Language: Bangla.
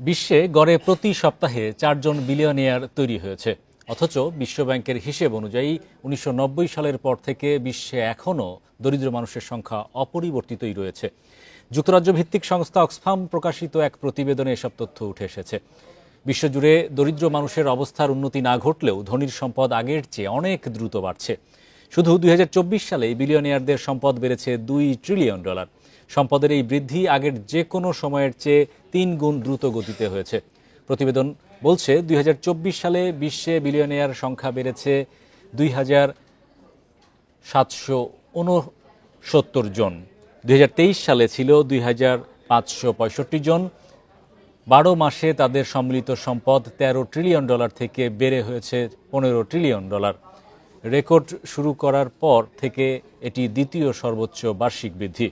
বিশ্বে গড়ে প্রতি সপ্তাহে 4 জন বিলিয়নিয়ার তৈরি হয়েছে। অথচ বিশ্বব্যাংকের হিসেব অনুযায়ী 1990 সালের পর থেকে বিশ্বে এখনও দরিদ্র মানুষের সংখ্যা অপরিবর্তিতই রয়েছে। যুক্তরাজ্য ভিত্তিক সংস্থা অক্সফাম প্রকাশিত এক প্রতিবেদনে এসব তথ্য উঠে এসেছে। বিশ্বজুড়ে দরিদ্র মানুষের অবস্থার উন্নতি না ঘটলেও ধনীর সম্পদ আগের চেয়ে অনেক দ্রুত বাড়ছে। শুধু 2024 সালে বিলিয়নিয়ারদের সম্পদ বেড়েছে $2 ট্রিলিয়ন। সম্পদের এই বৃদ্ধি আগের যে কোনো সময়ের চেয়ে 3 গুণ দ্রুত গতিতে হয়েছে। প্রতিবেদন বলছে 2024 সালে বিশ্বে বিলিয়নিয়ার সংখ্যা বেড়েছে 2,769 জন। 2023 সালে ছিল 2,565 জন। 12 মাসে তাদের সম্মিলিত সম্পদ $13 ট্রিলিয়ন থেকে বেড়ে হয়েছে $15 ট্রিলিয়ন। রেকর্ড শুরু করার পর থেকে এটি দ্বিতীয় সর্বোচ্চ বার্ষিক বৃদ্ধি।